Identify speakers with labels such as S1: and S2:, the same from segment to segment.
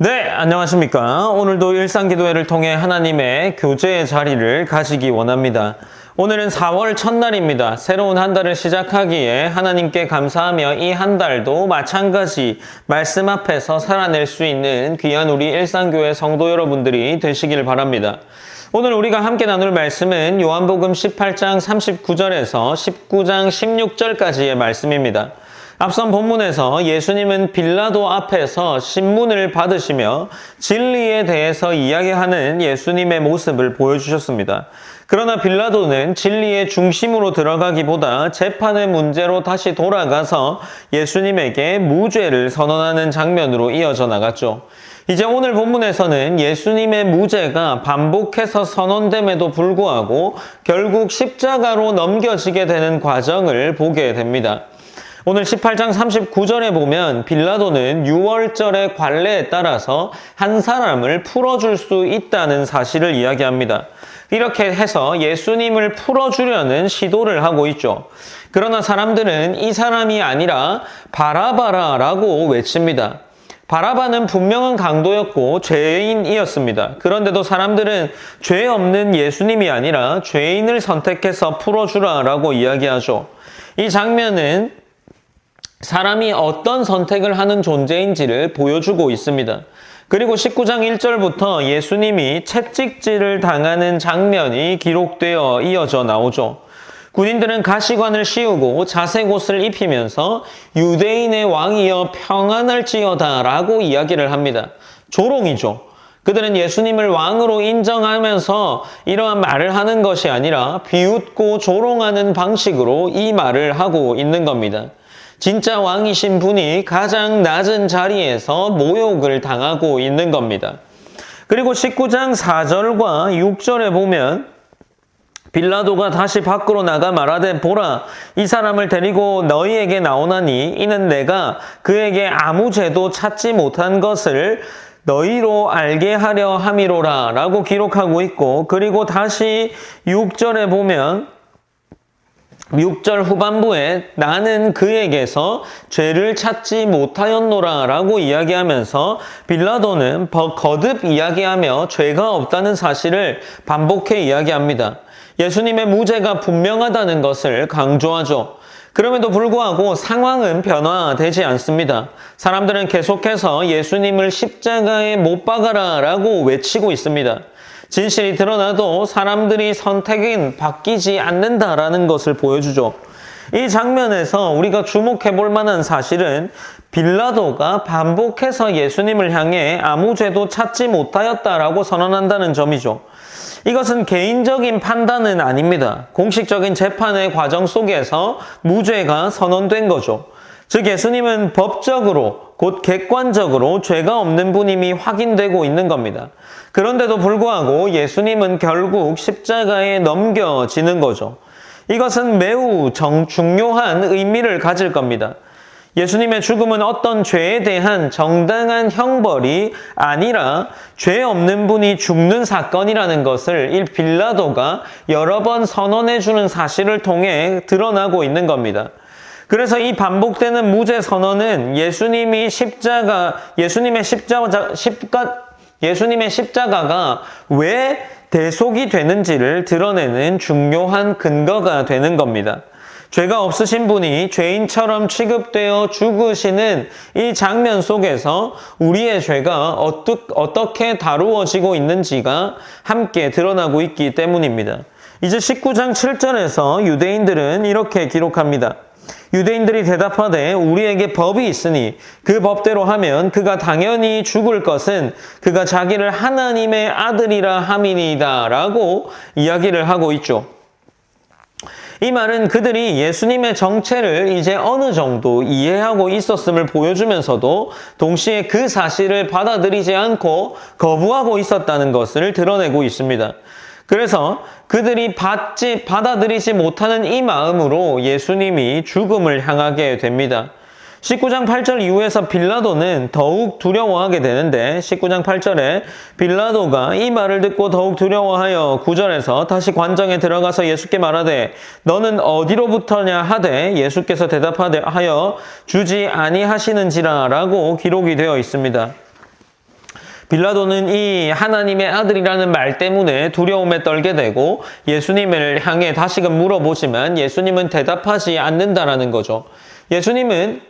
S1: 네, 안녕하십니까. 오늘도 일상기도회를 통해 하나님의 교제의 자리를 가지기 원합니다. 오늘은 4월 첫날입니다. 새로운 한 달을 시작하기에 하나님께 감사하며 이 한 달도 마찬가지 말씀 앞에서 살아낼 수 있는 귀한 우리 일상교회 성도 여러분들이 되시길 바랍니다. 오늘 우리가 함께 나눌 말씀은 요한복음 18장 39절에서 19장 16절까지의 말씀입니다. 앞선 본문에서 예수님은 빌라도 앞에서 신문을 받으시며 진리에 대해서 이야기하는 예수님의 모습을 보여주셨습니다. 그러나 빌라도는 진리의 중심으로 들어가기보다 재판의 문제로 다시 돌아가서 예수님에게 무죄를 선언하는 장면으로 이어져 나갔죠. 이제 오늘 본문에서는 예수님의 무죄가 반복해서 선언됨에도 불구하고 결국 십자가로 넘겨지게 되는 과정을 보게 됩니다. 오늘 18장 39절에 보면 빌라도는 유월절의 관례에 따라서 한 사람을 풀어줄 수 있다는 사실을 이야기합니다. 이렇게 해서 예수님을 풀어주려는 시도를 하고 있죠. 그러나 사람들은 이 사람이 아니라 바라바라라고 외칩니다. 바라바는 분명한 강도였고 죄인이었습니다. 그런데도 사람들은 죄 없는 예수님이 아니라 죄인을 선택해서 풀어주라라고 이야기하죠. 이 장면은 사람이 어떤 선택을 하는 존재인지를 보여주고 있습니다. 그리고 19장 1절부터 예수님이 채찍질을 당하는 장면이 기록되어 이어져 나오죠. 군인들은 가시관을 씌우고 자색 옷을 입히면서 유대인의 왕이여 평안할지어다 라고 이야기를 합니다. 조롱이죠. 그들은 예수님을 왕으로 인정하면서 이러한 말을 하는 것이 아니라 비웃고 조롱하는 방식으로 이 말을 하고 있는 겁니다. 진짜 왕이신 분이 가장 낮은 자리에서 모욕을 당하고 있는 겁니다. 그리고 19장 4절과 6절에 보면 빌라도가 다시 밖으로 나가 말하되 보라 이 사람을 데리고 너희에게 나오나니 이는 내가 그에게 아무 죄도 찾지 못한 것을 너희로 알게 하려 함이로라 라고 기록하고 있고, 그리고 다시 6절에 보면 6절 후반부에 나는 그에게서 죄를 찾지 못하였노라 라고 이야기하면서 빌라도는 거듭 이야기하며 죄가 없다는 사실을 반복해 이야기합니다. 예수님의 무죄가 분명하다는 것을 강조하죠. 그럼에도 불구하고 상황은 변화되지 않습니다. 사람들은 계속해서 예수님을 십자가에 못 박아라 라고 외치고 있습니다. 진실이 드러나도 사람들이 선택은 바뀌지 않는다라는 것을 보여주죠. 이 장면에서 우리가 주목해 볼 만한 사실은 빌라도가 반복해서 예수님을 향해 아무 죄도 찾지 못하였다라고 선언한다는 점이죠. 이것은 개인적인 판단은 아닙니다. 공식적인 재판의 과정 속에서 무죄가 선언된 거죠. 즉 예수님은 법적으로 곧 객관적으로 죄가 없는 분임이 확인되고 있는 겁니다. 그런데도 불구하고 예수님은 결국 십자가에 넘겨지는 거죠. 이것은 매우 중요한 의미를 가질 겁니다. 예수님의 죽음은 어떤 죄에 대한 정당한 형벌이 아니라 죄 없는 분이 죽는 사건이라는 것을 이 빌라도가 여러 번 선언해주는 사실을 통해 드러나고 있는 겁니다. 그래서 이 반복되는 무죄 선언은 예수님의 십자가가 왜 대속이 되는지를 드러내는 중요한 근거가 되는 겁니다. 죄가 없으신 분이 죄인처럼 취급되어 죽으시는 이 장면 속에서 우리의 죄가 어떻게 다루어지고 있는지가 함께 드러나고 있기 때문입니다. 이제 19장 7절에서 유대인들은 이렇게 기록합니다. 유대인들이 대답하되 우리에게 법이 있으니 그 법대로 하면 그가 당연히 죽을 것은 그가 자기를 하나님의 아들이라 함이니이다 라고 이야기를 하고 있죠. 이 말은 그들이 예수님의 정체를 이제 어느 정도 이해하고 있었음을 보여주면서도 동시에 그 사실을 받아들이지 않고 거부하고 있었다는 것을 드러내고 있습니다. 그래서 그들이 받아들이지 못하는 이 마음으로 예수님이 죽음을 향하게 됩니다. 19장 8절 이후에서 빌라도는 더욱 두려워하게 되는데 19장 8절에 빌라도가 이 말을 듣고 더욱 두려워하여 9절에서 다시 관정에 들어가서 예수께 말하되 너는 어디로부터냐 하되 예수께서 대답하여 주지 아니하시는지라 라고 기록이 되어 있습니다. 빌라도는 이 하나님의 아들이라는 말 때문에 두려움에 떨게 되고 예수님을 향해 다시금 물어보지만 예수님은 대답하지 않는다라는 거죠. 예수님은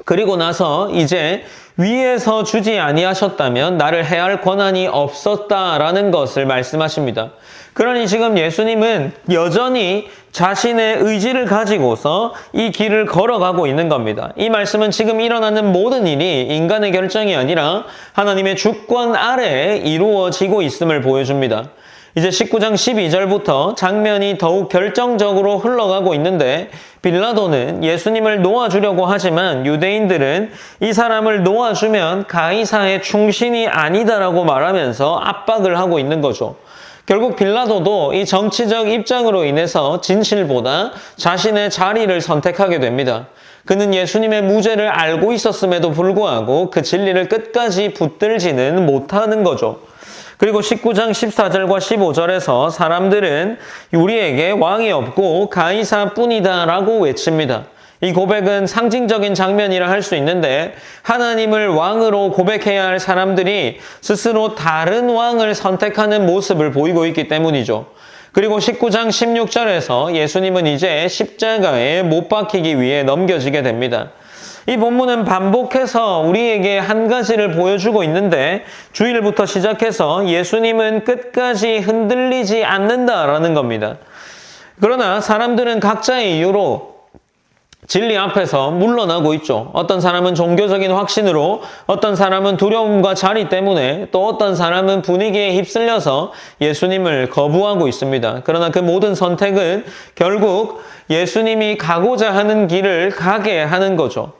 S1: 그리고 나서 이제 위에서 주지 아니하셨다면 나를 해할 권한이 없었다라는 것을 말씀하십니다. 그러니 지금 예수님은 여전히 자신의 의지를 가지고서 이 길을 걸어가고 있는 겁니다. 이 말씀은 지금 일어나는 모든 일이 인간의 결정이 아니라 하나님의 주권 아래에 이루어지고 있음을 보여줍니다. 이제 19장 12절부터 장면이 더욱 결정적으로 흘러가고 있는데 빌라도는 예수님을 놓아주려고 하지만 유대인들은 이 사람을 놓아주면 가이사의 충신이 아니다라고 말하면서 압박을 하고 있는 거죠. 결국 빌라도도 이 정치적 입장으로 인해서 진실보다 자신의 자리를 선택하게 됩니다. 그는 예수님의 무죄를 알고 있었음에도 불구하고 그 진리를 끝까지 붙들지는 못하는 거죠. 그리고 19장 14절과 15절에서 사람들은 우리에게 왕이 없고 가이사뿐이다 라고 외칩니다. 이 고백은 상징적인 장면이라 할 수 있는데 하나님을 왕으로 고백해야 할 사람들이 스스로 다른 왕을 선택하는 모습을 보이고 있기 때문이죠. 그리고 19장 16절에서 예수님은 이제 십자가에 못 박히기 위해 넘겨지게 됩니다. 이 본문은 반복해서 우리에게 한 가지를 보여주고 있는데 주일부터 시작해서 예수님은 끝까지 흔들리지 않는다라는 겁니다. 그러나 사람들은 각자의 이유로 진리 앞에서 물러나고 있죠. 어떤 사람은 종교적인 확신으로, 어떤 사람은 두려움과 자리 때문에, 또 어떤 사람은 분위기에 휩쓸려서 예수님을 거부하고 있습니다. 그러나 그 모든 선택은 결국 예수님이 가고자 하는 길을 가게 하는 거죠.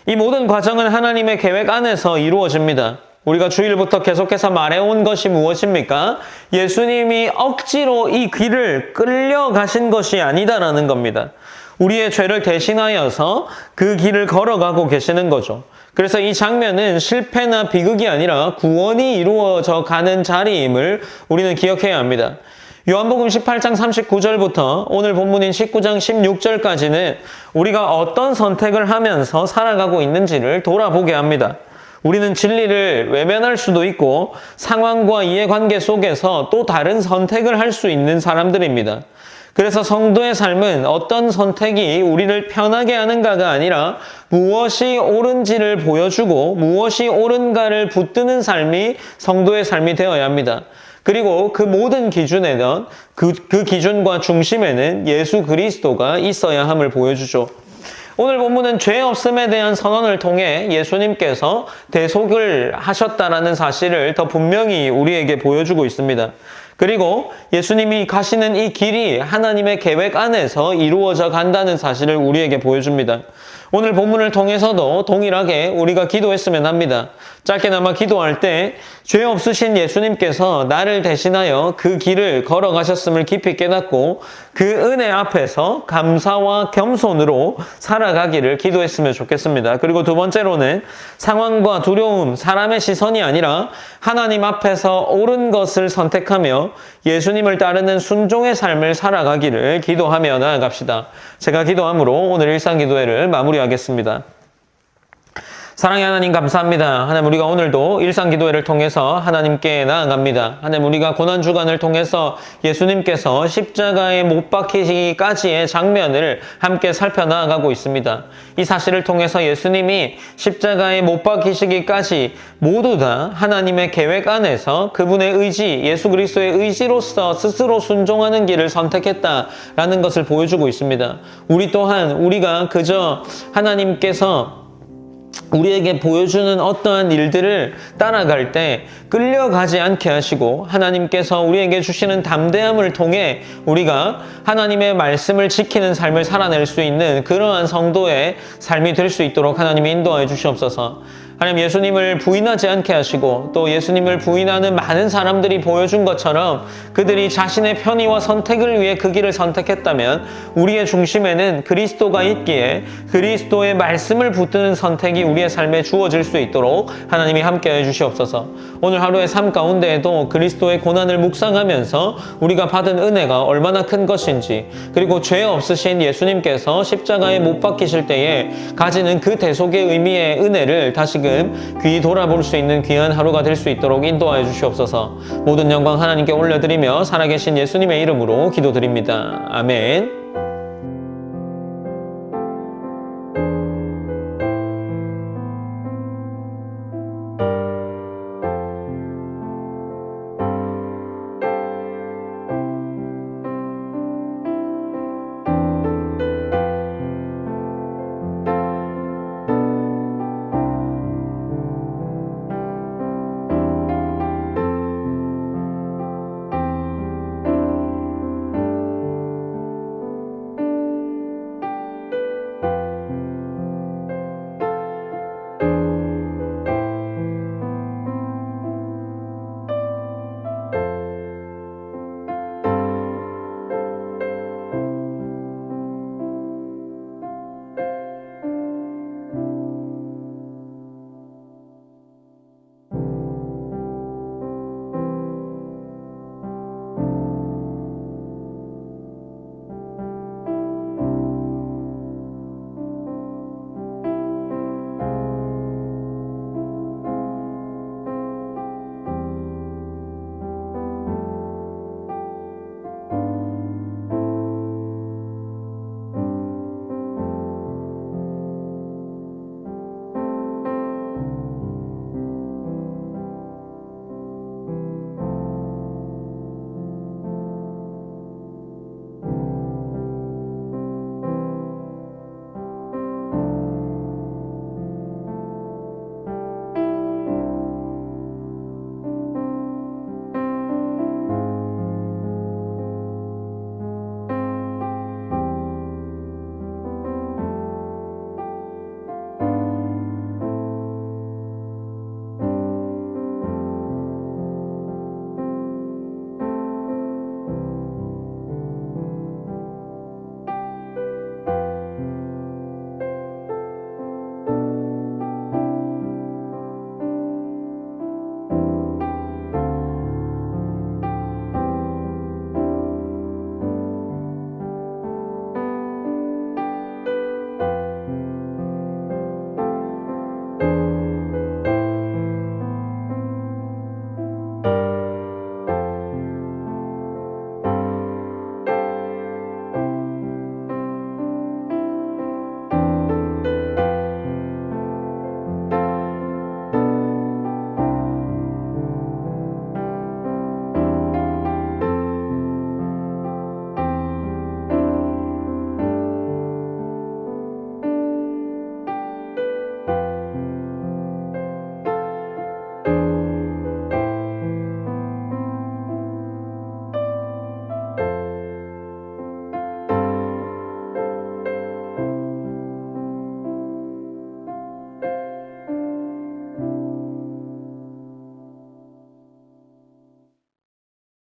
S1: 이 모든 과정은 하나님의 계획 안에서 이루어집니다. 우리가 주일부터 계속해서 말해온 것이 무엇입니까? 예수님이 억지로 이 길을 끌려가신 것이 아니다라는 겁니다. 우리의 죄를 대신하여서 그 길을 걸어가고 계시는 거죠. 그래서 이 장면은 실패나 비극이 아니라 구원이 이루어져 가는 자리임을 우리는 기억해야 합니다. 요한복음 18장 39절부터 오늘 본문인 19장 16절까지는 우리가 어떤 선택을 하면서 살아가고 있는지를 돌아보게 합니다. 우리는 진리를 외면할 수도 있고 상황과 이해관계 속에서 또 다른 선택을 할 수 있는 사람들입니다. 그래서 성도의 삶은 어떤 선택이 우리를 편하게 하는가가 아니라 무엇이 옳은지를 보여주고 무엇이 옳은가를 붙드는 삶이 성도의 삶이 되어야 합니다. 그리고 그 모든 기준에는 그 기준과 중심에는 예수 그리스도가 있어야 함을 보여주죠. 오늘 본문은 죄 없음에 대한 선언을 통해 예수님께서 대속을 하셨다라는 사실을 더 분명히 우리에게 보여주고 있습니다. 그리고 예수님이 가시는 이 길이 하나님의 계획 안에서 이루어져 간다는 사실을 우리에게 보여줍니다. 오늘 본문을 통해서도 동일하게 우리가 기도했으면 합니다. 짧게나마 기도할 때 죄 없으신 예수님께서 나를 대신하여 그 길을 걸어가셨음을 깊이 깨닫고 그 은혜 앞에서 감사와 겸손으로 살아가기를 기도했으면 좋겠습니다. 그리고 두 번째로는 상황과 두려움, 사람의 시선이 아니라 하나님 앞에서 옳은 것을 선택하며 예수님을 따르는 순종의 삶을 살아가기를 기도하며 나아갑시다. 제가 기도함으로 오늘 일상기도회를 마무리하겠습니다. 사랑의 하나님 감사합니다. 하나님 우리가 오늘도 일상기도회를 통해서 하나님께 나아갑니다. 하나님 우리가 고난주간을 통해서 예수님께서 십자가에 못 박히시기까지의 장면을 함께 살펴나가고 있습니다. 이 사실을 통해서 예수님이 십자가에 못 박히시기까지 모두 다 하나님의 계획 안에서 그분의 의지, 예수 그리스도의 의지로서 스스로 순종하는 길을 선택했다라는 것을 보여주고 있습니다. 우리 또한 우리가 그저 하나님께서 우리에게 보여주는 어떠한 일들을 따라갈 때 끌려가지 않게 하시고 하나님께서 우리에게 주시는 담대함을 통해 우리가 하나님의 말씀을 지키는 삶을 살아낼 수 있는 그러한 성도의 삶이 될 수 있도록 하나님이 인도하여 주시옵소서. 하나님 예수님을 부인하지 않게 하시고 또 예수님을 부인하는 많은 사람들이 보여준 것처럼 그들이 자신의 편의와 선택을 위해 그 길을 선택했다면 우리의 중심에는 그리스도가 있기에 그리스도의 말씀을 붙드는 선택이 우리의 삶에 주어질 수 있도록 하나님이 함께해 주시옵소서. 오늘 하루의 삶 가운데에도 그리스도의 고난을 묵상하면서 우리가 받은 은혜가 얼마나 큰 것인지 그리고 죄 없으신 예수님께서 십자가에 못 박히실 때에 가지는 그 대속의 의미의 은혜를 다시금 다시금 귀히 돌아볼 수 있는 귀한 하루가 될 수 있도록 인도하여 주시옵소서. 모든 영광 하나님께 올려드리며 살아계신 예수님의 이름으로 기도드립니다. 아멘.